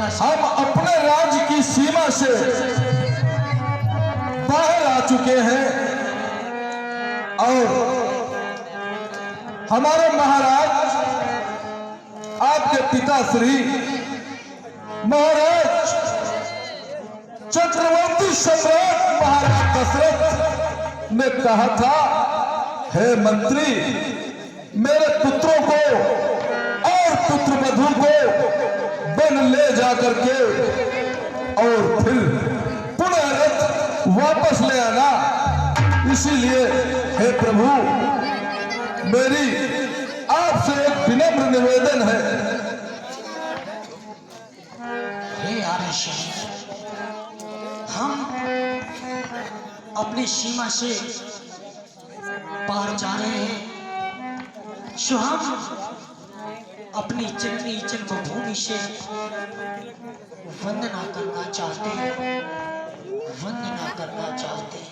हम अपने राज्य की सीमा से बाहर आ चुके हैं और हमारे महाराज आपके पिताश्री महाराज चक्रवर्ती सम्राट महाराज दशरथ ने कहा था, हे मंत्री, मेरे पुत्रों को और पुत्रवधू को वन ले जाकर के और फिर पुनः रथ वापस ले आना। इसीलिए हे प्रभु, मेरी आपसे एक विनम्र निवेदन है। हे आदेश, हम अपनी सीमा से पार जा रहे हैं, सो हम अपनी जननी जन्मभूमि से वंदना करना चाहते हैं, वंदना करना चाहते हैं।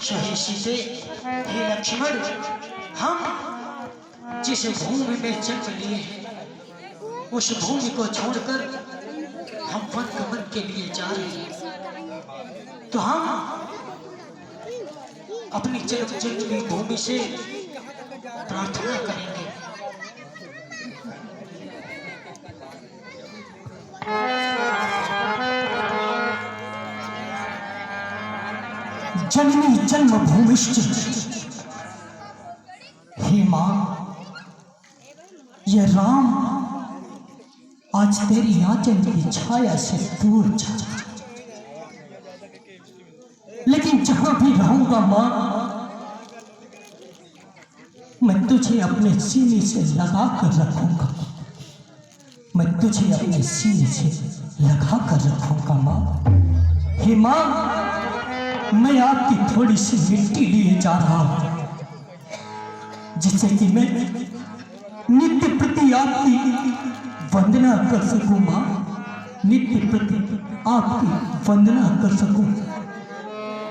हे सीते, हे लक्ष्मण, हम जिस भूमि में जन्म लिए हैं उस भूमि को छोड़कर हम वन गमन के लिए जा रहे हैं। तो हम अपनी जन्मभूमि भूमि से प्रार्थना करेंगे। जननी जन्मभूमिश्च, हे मां, यह राम आज तेरी आंचल की छाया से दूर जा, लेकिन जहां भी रहूंगा मां, मैं तुझे अपने सीने से लगा कर रखूंगा, मैं तुझे अपने सीने से लगा कर रखूंगा मां। हे मां, मैं आपकी थोड़ी सी मिट्टी लिए जा रहा हूं, जिससे कि मैं नित्य प्रति आपकी वंदना कर सकूं मां, नित्य प्रति आपकी वंदना कर सकूं।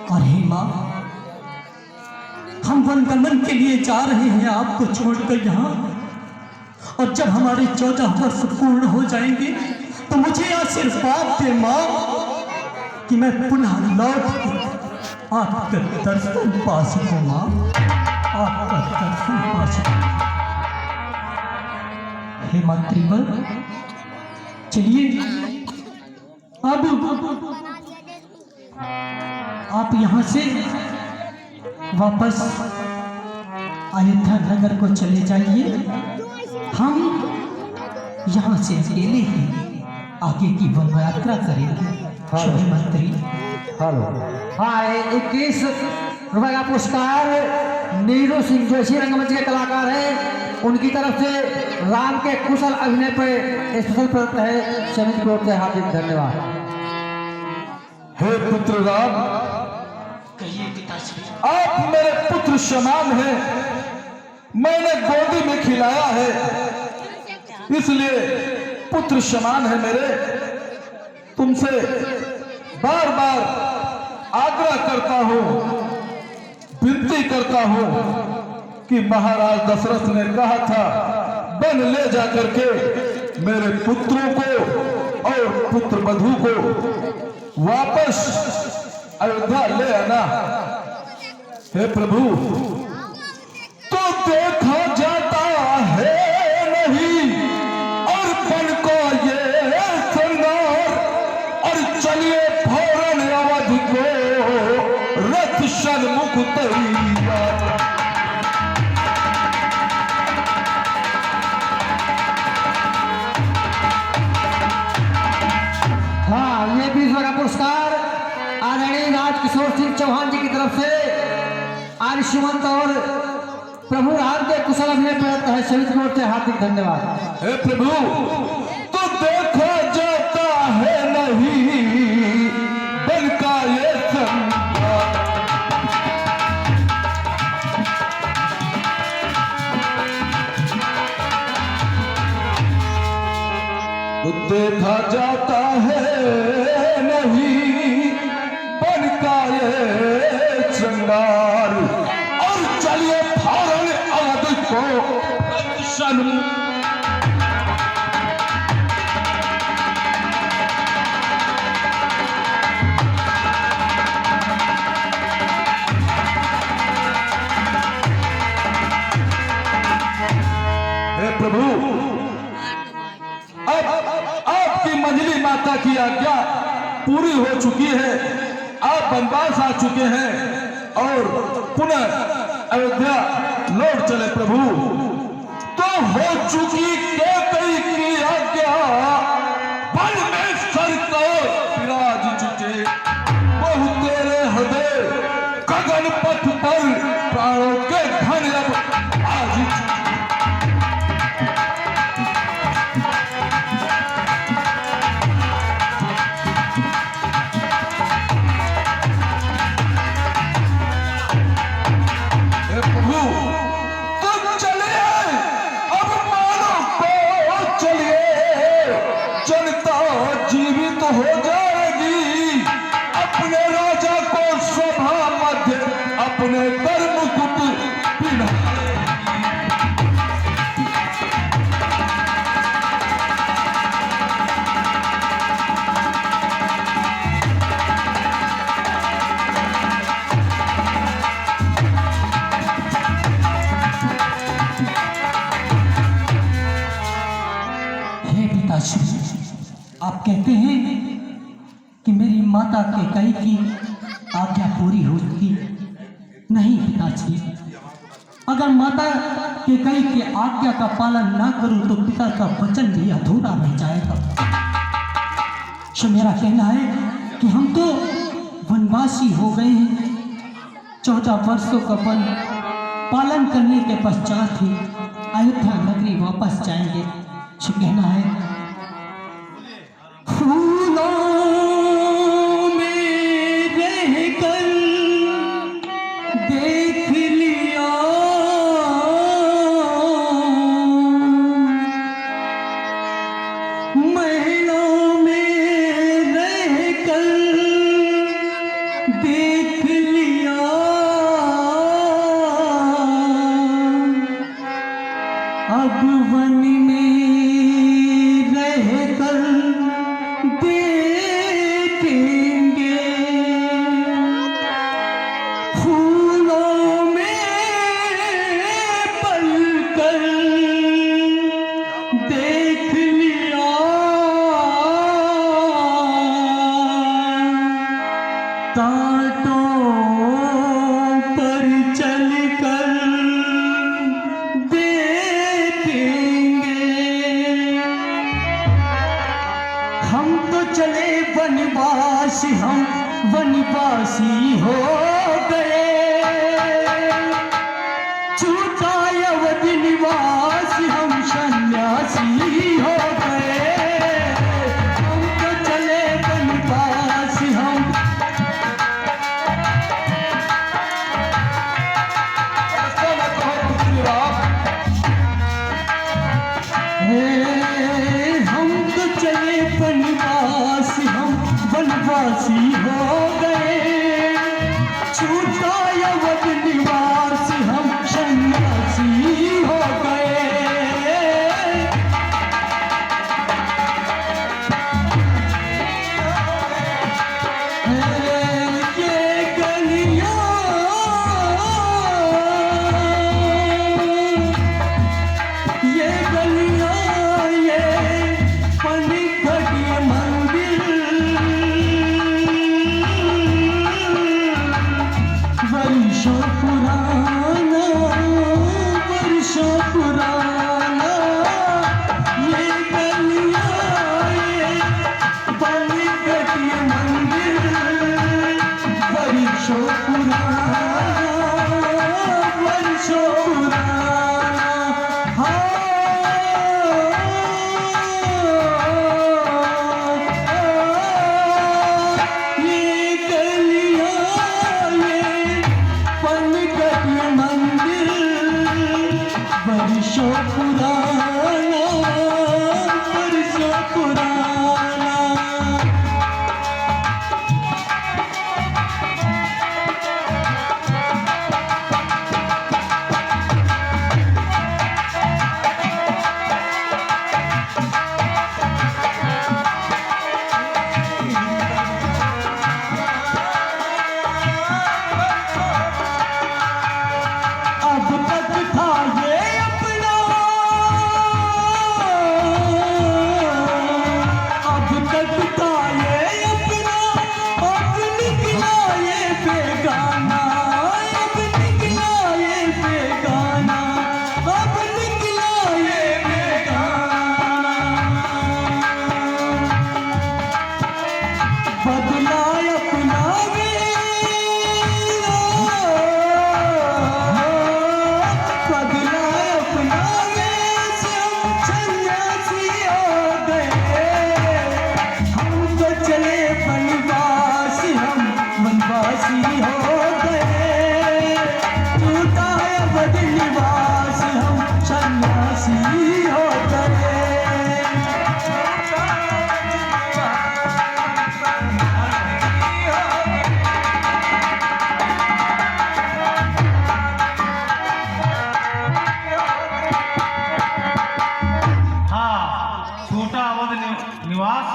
और हे मां, हम वनगमन के लिए जा रहे हैं आपको छोड़कर यहाँ, और जब हमारे 14 वर्ष पूर्ण हो जाएंगे तो मुझे आशीर्वाद दे मां कि मैं पुनः लौट आपका दर्शन पा सकूं मां, आपका दर्शन पा सकूं। हे मंत्रीवर, चलिए अब आप यहाँ से वापस अयोध्या नगर को चले जाइए। हम यहाँ से अकेले ही आगे की वन यात्रा करेंगे। श्री मंत्री, हेलो, हाँ, 21 रुपए का पुरस्कार नीरू सिंह जोशी रंगमंच के कलाकार हैं, उनकी तरफ से राम के कुशल अभिनय पर स्पेशल प्रदत्त है। समिति की ओर से हार्दिक धन्यवाद। हे पुत्र राम, कहिए पिताश्री। आप मेरे पुत्र समान हैं, मैंने गोदी में खिलाया है, इसलिए पुत्र समान है मेरे। तुमसे बार बार आग्रह करता हूं, विनती करता हूं कि महाराज दशरथ ने कहा था वन ले जाकर के मेरे पुत्रों को और पुत्र वधू को वापस अयोध्या ले आना। हे प्रभु, तो देखा जाता है नहीं और बन को ये श्रृंगार, और चलिए फौरन अवधि को रथ सन्मुख तैयार। हाँ, ये 20 रुपए का पुरस्कार आदरणीय राजकिशोर सिंह चौहान जी की तरफ से आर्य सुमंत और प्रभु राम के कुशल अभिनय प्रदत्त है। समिति की ओर से हार्दिक धन्यवाद। हे प्रभु, तो देखा जाता है नहीं बन का ये श्रृंगार, तो देखा जाता है नहीं बन का ये श्रृंगार, और चलिए फौरन अवधि को सन्मुख माता की आज्ञा पूरी हो चुकी है, आप वनवास आ चुके हैं और पुनः अयोध्या लौट चले प्रभु। तो हो चुकी कैकई की आज्ञा, वन में सरकार विराज चुके, बहु तेरे हृदय गगन पथ पर प्राणों के धन अब आज चुके। जीवित हो जाएगी, अपने राजा को सभा मध्य अपने कर्म कुट हे पिताश्री, आप कहते हैं कि मेरी माता कैकई की आज्ञा पूरी हो चुकी। नहीं पिताजी, अगर माता कैकई की आज्ञा का पालन ना करूं तो पिता का वचन भी अधूरा रह जाएगा। सो मेरा कहना है कि हम तो वनवासी हो गए हैं, 14 वर्षों का वन पालन करने के पश्चात ही अयोध्या नगरी वापस जाएंगे। सो कहना है, फूलों में रहकर देख लिया, महलों में रहकर देख लिया, अब वन में रहकर देखेंगे, फूलों में पलकर देख लिया, कांटों पर चलकर हम तो चले वनवास, हम वनवासी हो गए, छूटा अवधि निवास, हम सन्यासी हो गए, हम तो चले वनवास, हम चले वनवास, हम वनवासी हो गए, छूटा निवास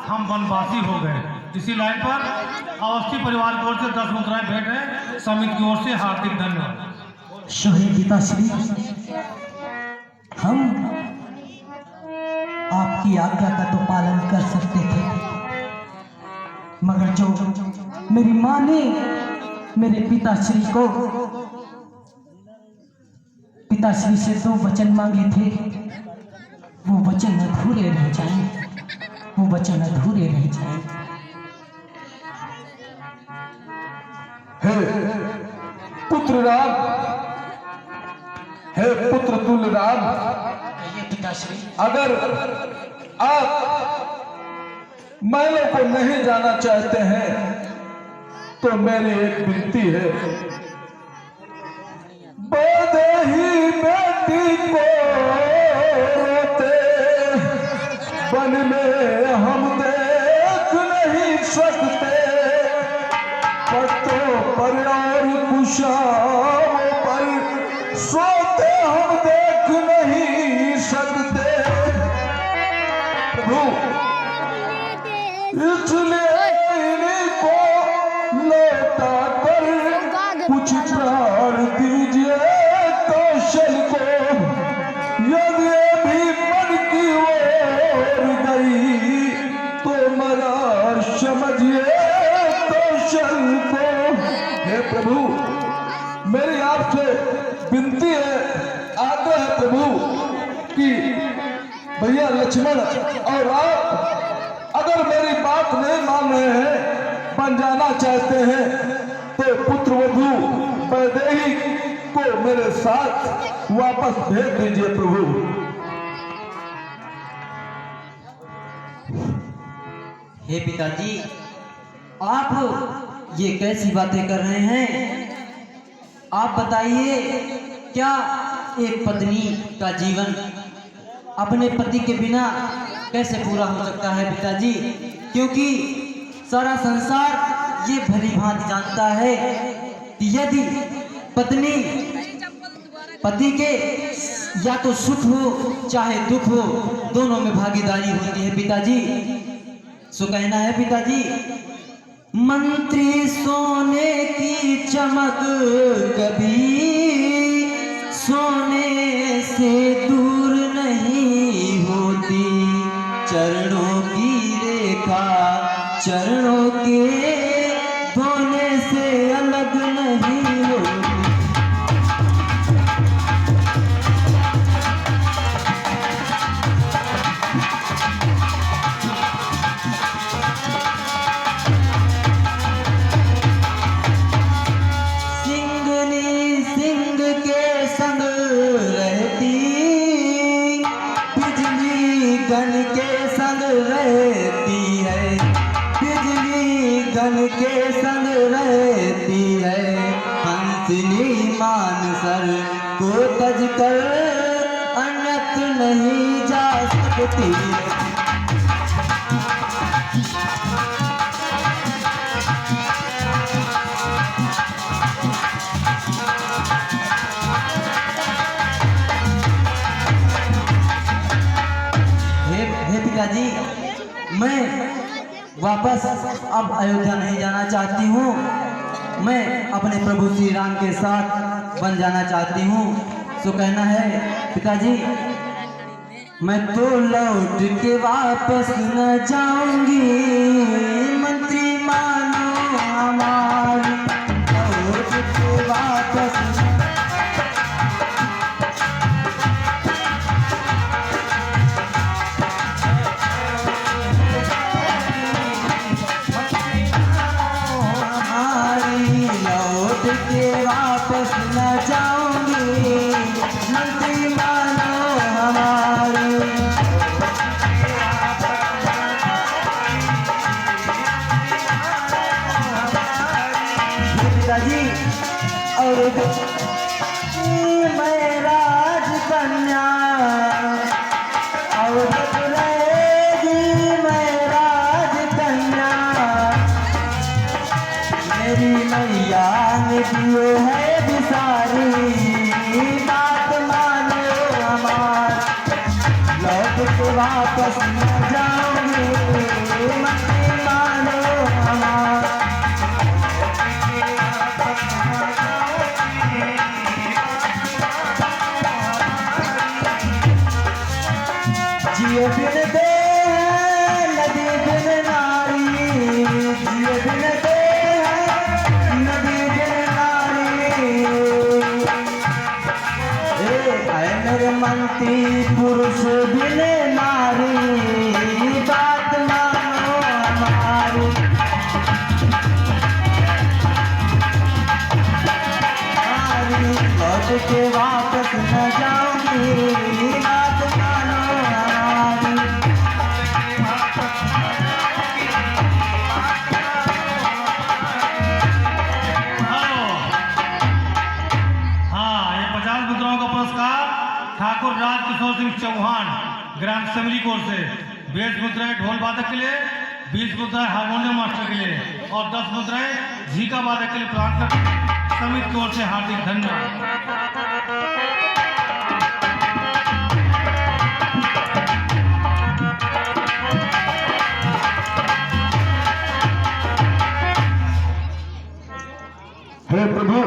हम वनवासी हो गए। इसी लाइन पर अवस्थी परिवार की ओर से 10 मुद्राएं भेंट है। समिति की ओर से हार्दिक धन्यवाद। शहीद पिताश्री, हम आपकी आज्ञा का तो पालन कर सकते थे, मगर जो मेरी माँ ने मेरे पिताश्री से 2 वचन मांगे थे, वो वचन अधूरे रह जाएं, वो वचन अधूरे रह जाएं। हे पुत्र राम, हे पुत्र तुल्य राम, कहिए पिताश्री। अगर आप महलों को नहीं जाना चाहते हैं तो मेरी एक विनती है, बदही बेटी को रोते वन में हम देख नहीं सकते, पत्तों पर और कुशाओं पर सोते हम देख नहीं सकते। प्रभु इसलिए इनको लौटा कर कुछ प्राण दीजिए कौशल को, यदि भी मन की ओर गई तो मरा समझिए कौशल को। हे प्रभु, मेरी आपसे विनती है, आग्रह है प्रभु कि भैया लक्ष्मण और आप अगर मेरी बात नहीं मान रहे हैं, बन जाना चाहते हैं, तो पुत्र वधू वैदेही को मेरे साथ वापस भेज दीजिए प्रभु। हे पिताजी, आप ये कैसी बातें कर रहे हैं? आप बताइए, क्या एक पत्नी का जीवन अपने पति के बिना कैसे पूरा हो सकता है पिताजी? क्योंकि सारा संसार ये भली भांति जानता है कि यदि पत्नी पति के या तो सुख हो चाहे दुख हो, दोनों में भागीदारी होती है पिताजी। सो कहना है पिताजी, मंत्री सोने की चमक कभी सोने से दूर नहीं होती, चरणों की रेखा चरणों के धोने से अलग नहीं होती। सिंगनी सिंह के संग रहती, बिजली गन के संग रहती है, बिजली गन के संग रहती है, हंसनी मान सर को तज कर अन्यत्र नहीं जा सकती। हे पिताजी, मैं वापस अब अयोध्या नहीं जाना चाहती हूँ, मैं अपने प्रभु श्री राम के साथ बन जाना चाहती हूँ। सो कहना है पिताजी, मैं तो लौट के वापस न जाऊंगी, मंत्री मानो हमारी, लौट के वापस के वापस न जाऊंगी, मंत्री मानो हमारी। पिताजी, और मैं राजकन्या और रहेगी मैं राजकन्या, मेरी मैया ने दिए है बिसारी, बात मानो हमार, लौट के वापस न जाओ। जिए बिन दे नदी बिन नारी, जिए बिन दे नदी बिन नारी। आए मेरे मंत्री पुरुष बिन नारी, बात मानो हमारी। लौट के वापस न जाऊंगी, बात मानो हमारी। हाँ, ये 50 मुद्राओं का पुरस्कार ठाकुर राजकिशोर सिंह चौहान ग्राम सेमरी कोर से, 20 मुद्राएं ढोल वादक के लिए, 20 मुद्राएं हारमोनियम मास्टर के लिए और 10 मुद्राएं झीका वादक के लिए प्रदान कर समिति की ओर से हार्दिक धन्यवाद। हे प्रभु,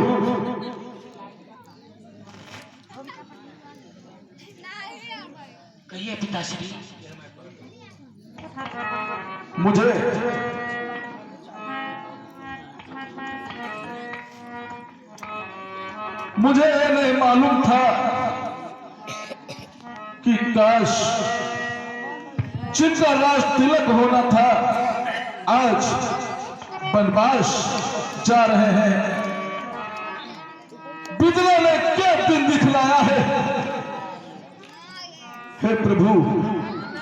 कहिए पिताश्री। मुझे ये नहीं मालूम था कि काश जिनका राज तिलक होना था आज बनवास जा रहे हैं। बिजला ने क्या दिन दिखलाया है। हे प्रभु,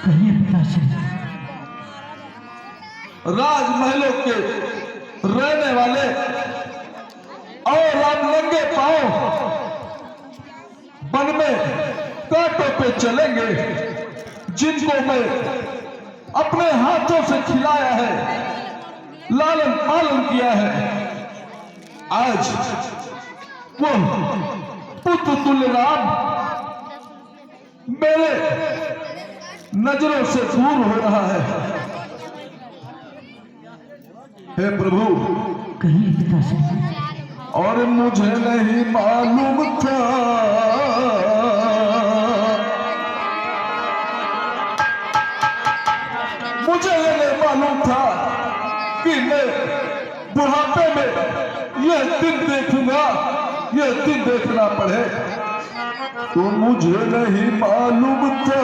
कहिए पिताश्री। राजमहलों के रहने वाले और आप नंगे पांव वन में कांटों पे चलेंगे, जिनको मैं अपने हाथों से खिलाया है, लालन पालन किया है। आज वो पुत्र तुल्य राम मेरे नजरों से दूर हो रहा है। हे प्रभु, कहिए पिताश्री। और मुझे नहीं मालूम था मुझे ये नहीं मालूम था कि मैं बुढ़ापे में यह दिन देखूंगा, यह दिन देखना पड़े। तो मुझे नहीं मालूम था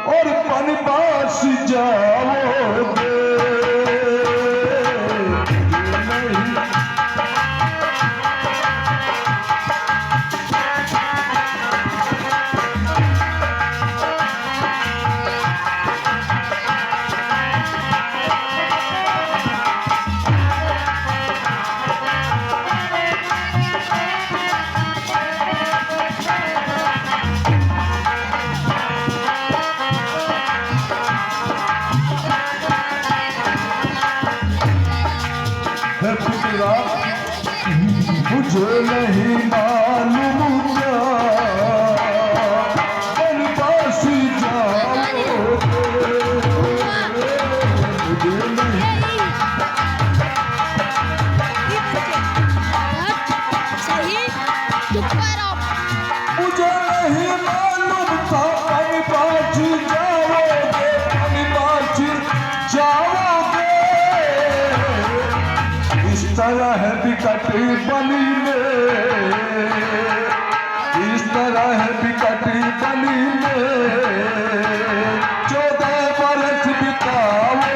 और बनवास जाओगे। मुझे नहीं मालूम क्या बनवास जाओगे। मुझे नहीं मुझे नहीं मालूम था बनवास जाओगे, बनवास जाओगे। इस तरह है बिकटी बनी में, इस तरह है बिकटी बनी में 14 बरस बिताओगे।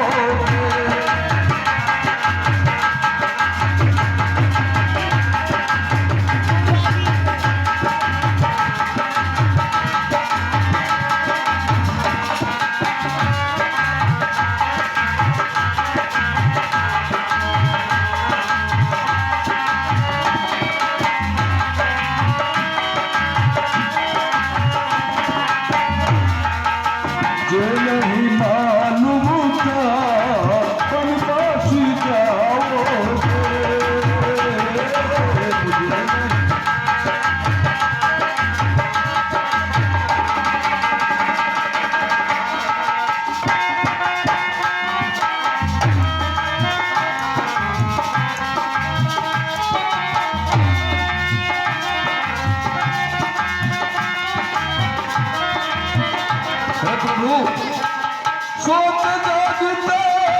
सोच जागता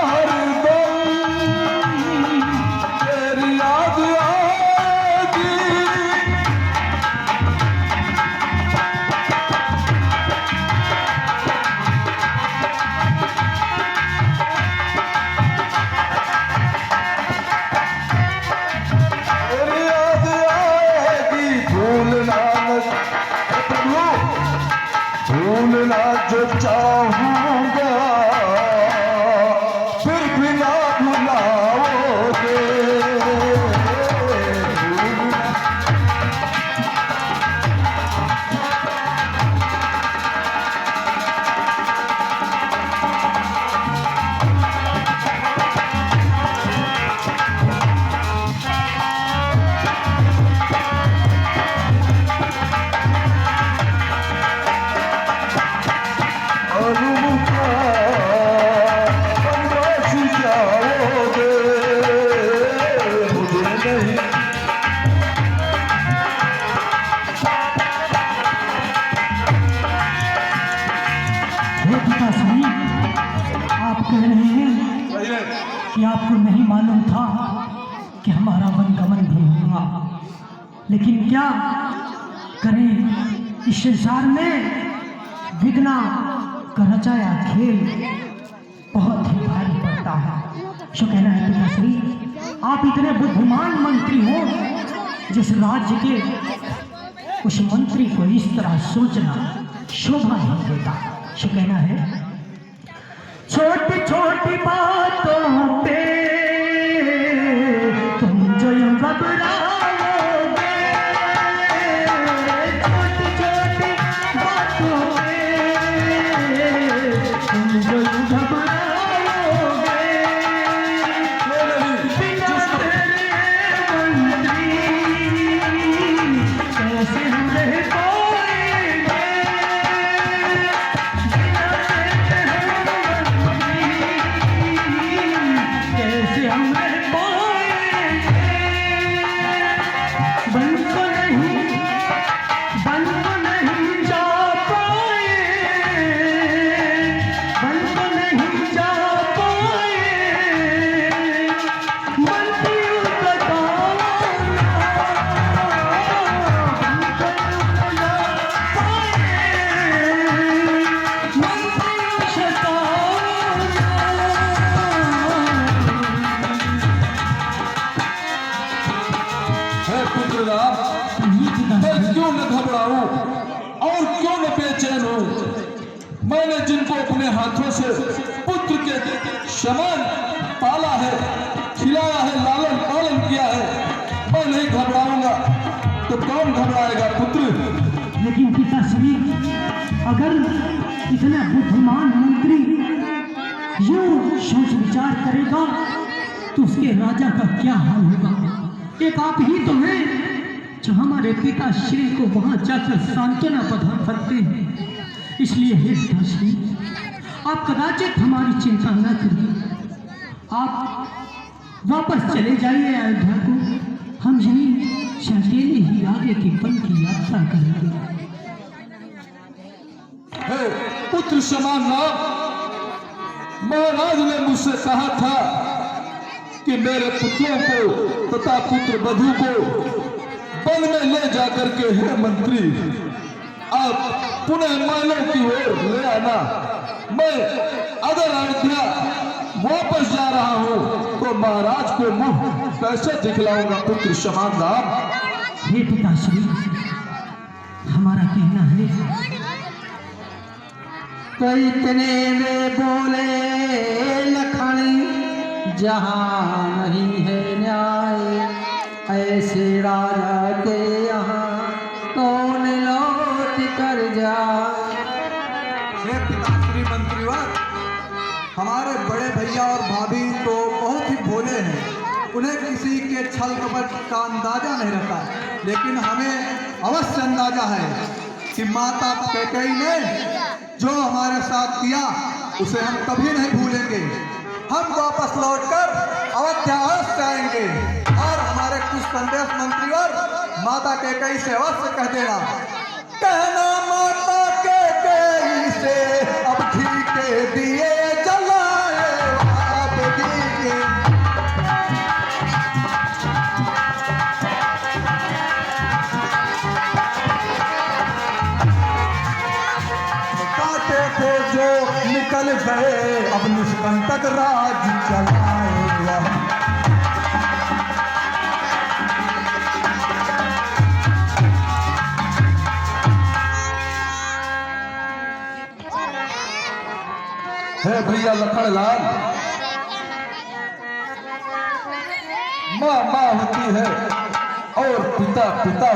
हरदम तेरी याद आएगी। तेरी याद आएगी, भूलना भूलना जो चाहूंगा फिर भी ना भुलाओगे। हे पिताश्री, आप कह रहे हैं कि आपको नहीं मालूम था कि हमारा वनगमन भी होगा, लेकिन क्या करें, इस संसार में विघ्ना का रचाया खेल बहुत ही भारी पड़ता है। जो कहना है पिताश्री, आप इतने बुद्धिमान मंत्री हो, जिस राज्य के उस मंत्री को इस तरह सोचना शोभा नहीं देता। जो कहना है, छोटी छोटी बातों पे तुम जो यूं घबराओगे, छोटी छोटी बातों पे तुम जो यूं घबराओगे, बिना तेरे मंत्री कैसे हम रह पाएंगे, कैसे हम रह पाएंगे। बन तो नहीं जा पाए, बन तो नहीं जा पाए, मंत्री बताओ ना, बन तो नहीं जा पाए, मंत्री बताओ है पुत्र राम, मैं क्यों न घबराऊं और क्यों न बेचैन हूं। मैंने जिनको अपने हाथों से पुत्र के समान पाला है, खिलाया है, लालन पालन किया है, मैं नहीं घबराऊंगा तो कौन घबराएगा पुत्र। लेकिन पिताश्री, अगर इतना बुद्धिमान मंत्री यूं सोच विचार करेगा तो उसके राजा का क्या हाल होगा। एक आप ही तो हैं जो हमारे पिताश्री को वहां जाकर सांत्वना प्रदान करते हैं। इसलिए हे पिताश्री, आप कदाचित हमारी चिंता न करिए, आप वापस चले जाइए अयोध्या को, हम यहीं से अकेले ही आगे की वन की यात्रा करेंगे। हे पुत्र समान राम, महाराज ने मुझसे कहा था कि मेरे पुत्रों को तथा पुत्र वधू को वन में ले जाकर के हे मंत्री आप पुनः महलों की ओर ले आना। मैं अगर अयोध्या वापस जा रहा हूं तो महाराज को मुंह कैसे दिखलाऊंगा पुत्र समान राम। हे पिताश्री, हमारा कहना है, तो इतने में बोले लखन, जहाँ नहीं है न्याय, ऐसे राजा के यहाँ कौन लौट कर जाए। हे पिताश्री मंत्रीवर, हमारे बड़े भैया और भाभी तो बहुत ही भोले हैं, उन्हें किसी के छल कपट का अंदाजा नहीं रहता, लेकिन हमें अवश्य अंदाजा है कि माता कैकेयी ने जो हमारे साथ किया उसे हम कभी नहीं भूलेंगे। हम वापस लौटकर अयोध्या अवश्य आएंगे और हमारे कुछ संदेश मंत्रीवर माता कैकेयी से अवश्य कह देना। कहना माता कैकेयी से अब घी के दिए अब निष्कंटक राज चलाएगा। है भैया लखनलाल, माँ माँ होती है और पिता पिता